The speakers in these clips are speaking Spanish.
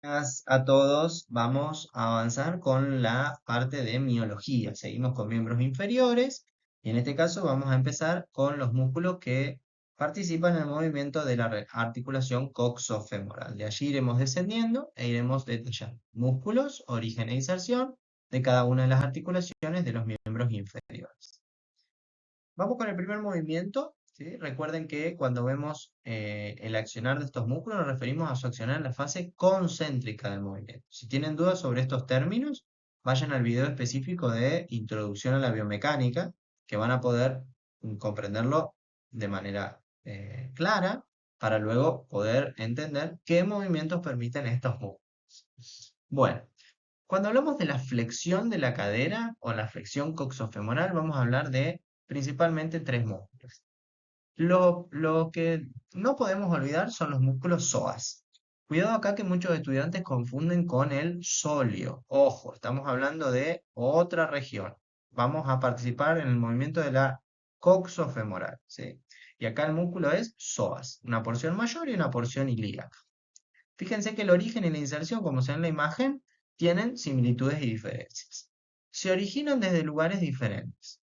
Buenas a todos, vamos a avanzar con la parte de miología. Seguimos con miembros inferiores y en este caso vamos a empezar con los músculos que participan en el movimiento de la articulación coxofemoral. De allí iremos descendiendo e iremos detallando músculos, origen e inserción de cada una de las articulaciones de los miembros inferiores. Vamos con el primer movimiento, ¿sí? Recuerden que cuando vemos el accionar de estos músculos nos referimos a su accionar en la fase concéntrica del movimiento. Si tienen dudas sobre estos términos, vayan al video específico de Introducción a la Biomecánica, que van a poder comprenderlo de manera clara para luego poder entender qué movimientos permiten estos músculos. Bueno, cuando hablamos de la flexión de la cadera o la flexión coxofemoral, vamos a hablar de principalmente tres músculos. Lo que no podemos olvidar son los músculos psoas. Cuidado acá que muchos estudiantes confunden con el sóleo. Ojo, estamos hablando de otra región. Vamos a participar en el movimiento de la coxofemoral, ¿sí? Y acá el músculo es psoas, una porción mayor y una porción ilíaca. Fíjense que el origen y la inserción, como se ve en la imagen, tienen similitudes y diferencias. Se originan desde lugares diferentes.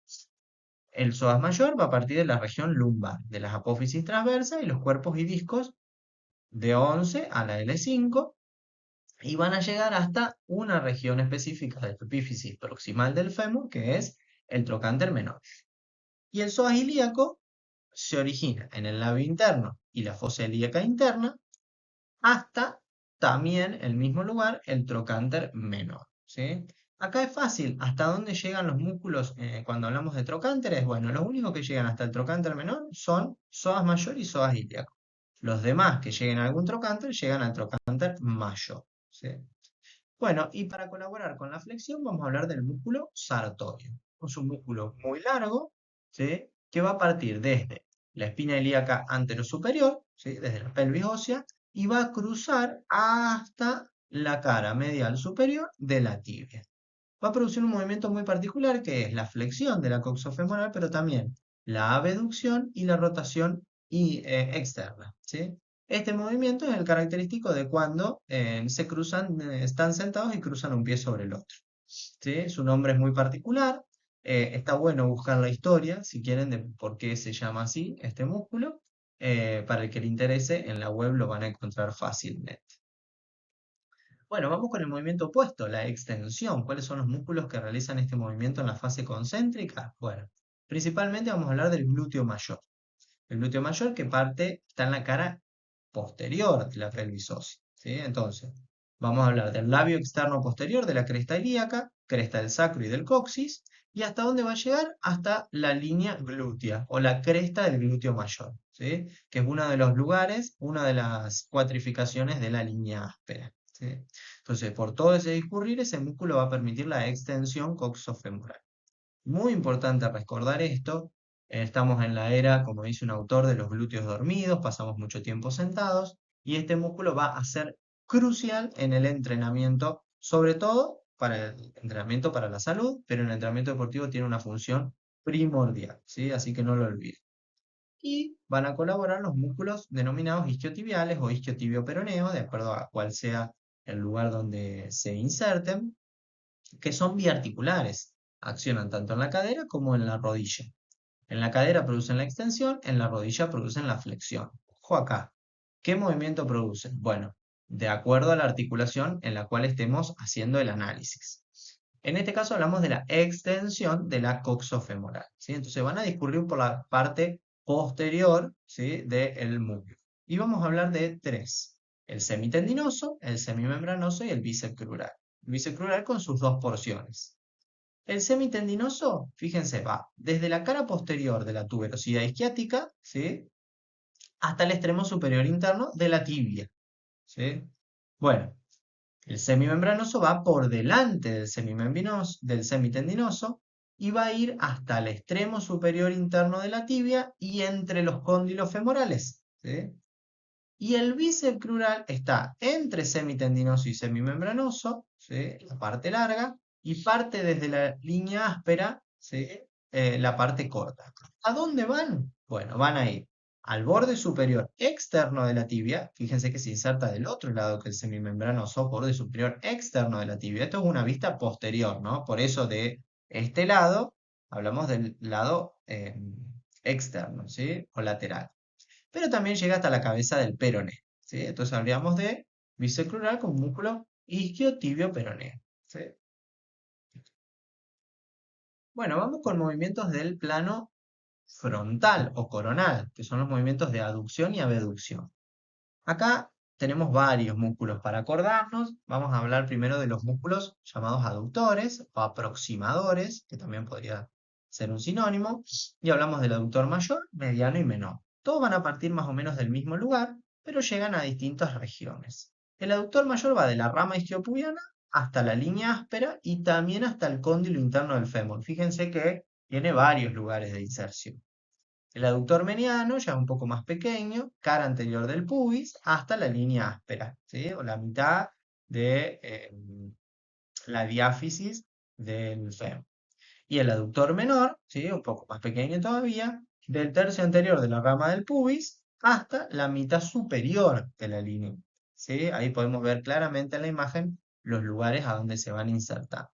El psoas mayor va a partir de la región lumbar, de las apófisis transversas y los cuerpos y discos de 11 a la L5 y van a llegar hasta una región específica de la epífisis proximal del fémur, que es el trocánter menor. Y el psoas ilíaco se origina en el labio interno y la fosa ilíaca interna hasta también el mismo lugar, el trocánter menor, ¿sí? Acá es fácil, ¿hasta dónde llegan los músculos cuando hablamos de trocánteres? Bueno, los únicos que llegan hasta el trocánter menor son psoas mayor y psoas ilíaco. Los demás que lleguen a algún trocánter llegan al trocánter mayor, ¿sí? Bueno, y para colaborar con la flexión vamos a hablar del músculo sartorio. Es un músculo muy largo, ¿sí? Que va a partir desde la espina ilíaca anterosuperior, ¿sí? Desde la pelvis ósea, y va a cruzar hasta la cara medial superior de la tibia. Va a producir un movimiento muy particular que es la flexión de la coxofemoral, pero también la abducción y la rotación externa, ¿sí? Este movimiento es el característico de cuando se cruzan, están sentados y cruzan un pie sobre el otro, ¿sí? Su nombre es muy particular. Está bueno buscar la historia, si quieren, de por qué se llama así este músculo. Para el que le interese, en la web lo van a encontrar fácilmente. Bueno, vamos con el movimiento opuesto, la extensión. ¿Cuáles son los músculos que realizan este movimiento en la fase concéntrica? Bueno, principalmente vamos a hablar del glúteo mayor. El glúteo mayor que está en la cara posterior de la pelvis ósea, ¿sí? Entonces, vamos a hablar del labio externo posterior de la cresta ilíaca, cresta del sacro y del coxis, y hasta dónde va a llegar, hasta la línea glútea o la cresta del glúteo mayor, ¿sí? Que es uno de los lugares, una de las cuatrificaciones de la línea áspera, ¿sí? Entonces, por todo ese discurrir, ese músculo va a permitir la extensión coxofemoral. Muy importante recordar esto. Estamos en la era, como dice un autor, de los glúteos dormidos, pasamos mucho tiempo sentados y este músculo va a ser crucial en el entrenamiento, sobre todo para el entrenamiento para la salud, pero en el entrenamiento deportivo tiene una función primordial, ¿sí? Así que no lo olviden. Y van a colaborar los músculos denominados isquiotibiales o isquiotibio-peroneo, de acuerdo a cuál sea el lugar donde se inserten, que son biarticulares. Accionan tanto en la cadera como en la rodilla. En la cadera producen la extensión, en la rodilla producen la flexión. Ojo acá. ¿Qué movimiento producen? Bueno, de acuerdo a la articulación en la cual estemos haciendo el análisis. En este caso hablamos de la extensión de la coxofemoral, ¿sí? Entonces van a discurrir por la parte posterior, ¿sí? Del músculo. Y vamos a hablar de tres: el semitendinoso, el semimembranoso y el bíceps crural. El bíceps crural con sus dos porciones. El semitendinoso, fíjense, va desde la cara posterior de la tuberosidad isquiática, ¿sí? Hasta el extremo superior interno de la tibia, ¿sí? Bueno, el semimembranoso va por delante del semitendinoso y va a ir hasta el extremo superior interno de la tibia y entre los cóndilos femorales, ¿sí? Y el bíceps crural está entre semitendinoso y semimembranoso, ¿sí? La parte larga, y parte desde la línea áspera, ¿sí? La parte corta. ¿A dónde van? Bueno, van a ir al borde superior externo de la tibia. Fíjense que se inserta del otro lado que el semimembranoso, borde superior externo de la tibia. Esto es una vista posterior, ¿no? Por eso de este lado, hablamos del lado externo, ¿sí? O lateral. Pero también llega hasta la cabeza del peroné, ¿sí? Entonces habríamos de bíceps crural con músculo isquiotibio peroneo, ¿sí? Bueno, vamos con movimientos del plano frontal o coronal, que son los movimientos de aducción y abducción. Acá tenemos varios músculos para acordarnos. Vamos a hablar primero de los músculos llamados aductores o aproximadores, que también podría ser un sinónimo. Y hablamos del aductor mayor, mediano y menor. Todos van a partir más o menos del mismo lugar, pero llegan a distintas regiones. El aductor mayor va de la rama isquiopubiana hasta la línea áspera y también hasta el cóndilo interno del fémur. Fíjense que tiene varios lugares de inserción. El aductor mediano ya es un poco más pequeño, cara anterior del pubis, hasta la línea áspera, ¿sí? O la mitad de la diáfisis del fémur. Y el aductor menor, ¿sí? Un poco más pequeño todavía, del tercio anterior de la rama del pubis hasta la mitad superior de la línea. ¿Sí? Ahí podemos ver claramente en la imagen los lugares a donde se van a insertar.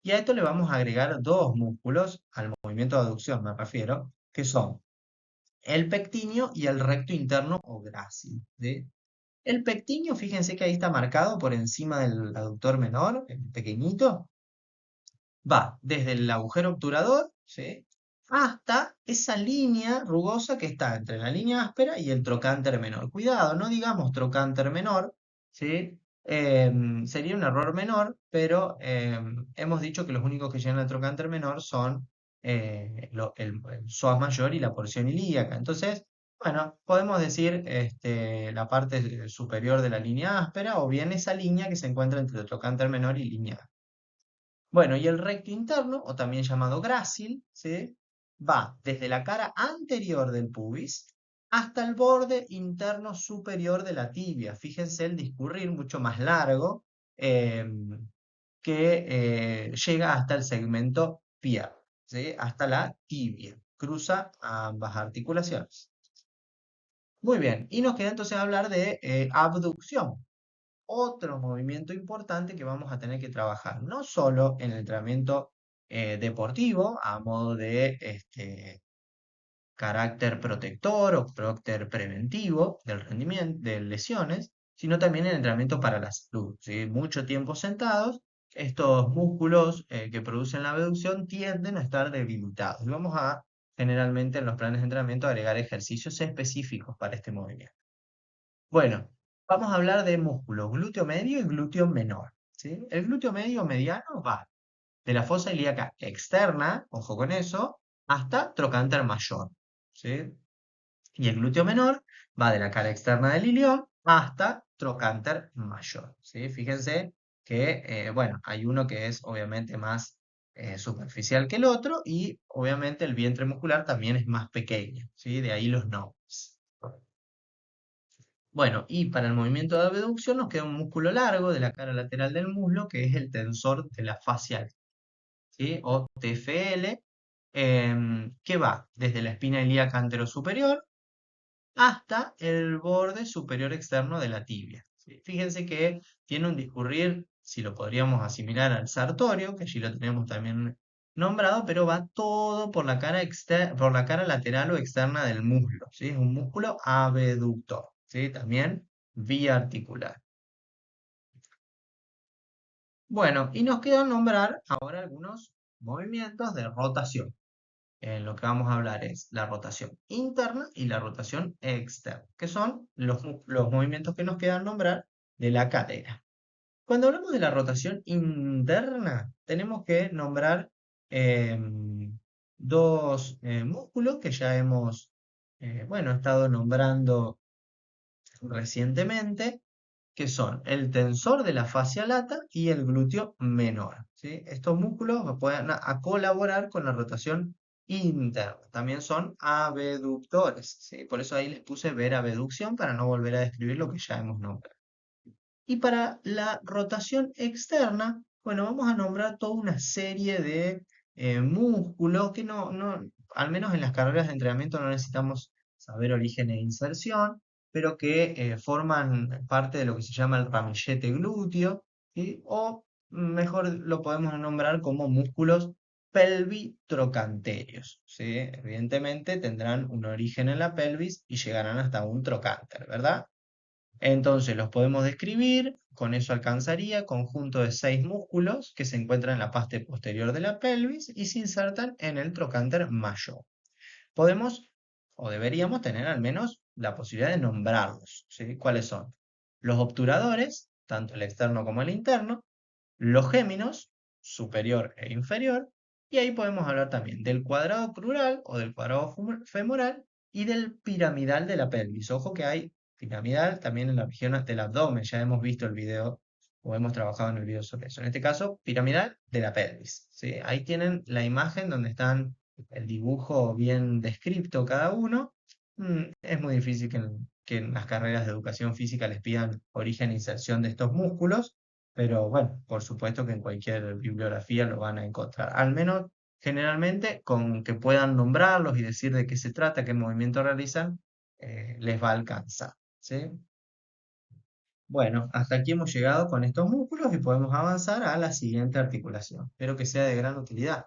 Y a esto le vamos a agregar dos músculos, al movimiento de aducción me refiero, que son el pectíneo y el recto interno o grácil, ¿sí? El pectíneo, fíjense que ahí está marcado por encima del aductor menor, el pequeñito, va desde el agujero obturador, ¿sí? Hasta esa línea rugosa que está entre la línea áspera y el trocánter menor. Cuidado, no digamos trocánter menor, ¿sí? Sería un error menor, pero hemos dicho que los únicos que llegan al trocánter menor son el psoas mayor y la porción ilíaca. Entonces, bueno, podemos decir la parte superior de la línea áspera o bien esa línea que se encuentra entre el trocánter menor y línea áspera. Bueno, y el recto interno, o también llamado grácil, ¿sí? Va desde la cara anterior del pubis hasta el borde interno superior de la tibia. Fíjense el discurrir mucho más largo que llega hasta el segmento pier, ¿sí? Hasta la tibia. Cruza ambas articulaciones. Muy bien, y nos queda entonces hablar de abducción. Otro movimiento importante que vamos a tener que trabajar, no solo en el entrenamiento deportivo, a modo de carácter protector o carácter preventivo del rendimiento, de lesiones, sino también en el entrenamiento para la salud, ¿sí? Mucho tiempo sentados, estos músculos que producen la abducción tienden a estar debilitados. Y vamos a, generalmente en los planes de entrenamiento, agregar ejercicios específicos para este movimiento. Bueno, vamos a hablar de músculos glúteo medio y glúteo menor, ¿sí? El glúteo medio mediano va de la fosa ilíaca externa, ojo con eso, hasta trocánter mayor, ¿sí? Y el glúteo menor va de la cara externa del ilión hasta trocánter mayor, ¿sí? Fíjense que, bueno, hay uno que es obviamente más superficial que el otro y obviamente el vientre muscular también es más pequeño, ¿sí? De ahí los nombres. Bueno, y para el movimiento de abducción nos queda un músculo largo de la cara lateral del muslo, que es el tensor de la fascia, ¿sí? O TFL, que va desde la espina ilíaca anterosuperior hasta el borde superior externo de la tibia, ¿sí? Fíjense que tiene un discurrir, si lo podríamos asimilar al sartorio, que allí lo tenemos también nombrado, pero va todo por la cara, por la cara lateral o externa del muslo, ¿sí? Es un músculo abductor, ¿sí? También vía articular. Bueno, y nos queda nombrar ahora algunos movimientos de rotación. Lo que vamos a hablar es la rotación interna y la rotación externa, que son los movimientos que nos quedan nombrar de la cadera. Cuando hablamos de la rotación interna, tenemos que nombrar dos músculos que ya hemos, bueno, estado nombrando recientemente, que son el tensor de la fascia lata y el glúteo menor, ¿sí? Estos músculos pueden a colaborar con la rotación interna. También son abductores, ¿sí? Por eso ahí les puse ver abducción para no volver a describir lo que ya hemos nombrado. Y para la rotación externa, bueno, vamos a nombrar toda una serie de músculos que al menos en las carreras de entrenamiento no necesitamos saber origen e inserción, pero que forman parte de lo que se llama el ramillete glúteo, ¿sí? O mejor lo podemos nombrar como músculos pelvitrocanterios, ¿sí? Evidentemente tendrán un origen en la pelvis y llegarán hasta un trocánter, ¿verdad? Entonces los podemos describir, con eso alcanzaría, conjunto de 6 músculos que se encuentran en la parte posterior de la pelvis y se insertan en el trocánter mayor. Podemos o deberíamos tener al menos la posibilidad de nombrarlos, ¿sí? ¿Cuáles son? Los obturadores, tanto el externo como el interno, los géminos, superior e inferior, y ahí podemos hablar también del cuadrado crural o del cuadrado femoral y del piramidal de la pelvis. Ojo que hay piramidal también en la región del abdomen, ya hemos visto el video o hemos trabajado en el video sobre eso. En este caso, piramidal de la pelvis, ¿sí? Ahí tienen la imagen donde están el dibujo bien descrito cada uno. Es muy difícil que en las carreras de educación física les pidan origen e inserción de estos músculos, pero bueno, por supuesto que en cualquier bibliografía lo van a encontrar. Al menos generalmente con que puedan nombrarlos y decir de qué se trata, qué movimiento realizan, les va a alcanzar, ¿sí? Bueno, hasta aquí hemos llegado con estos músculos y podemos avanzar a la siguiente articulación. Espero que sea de gran utilidad.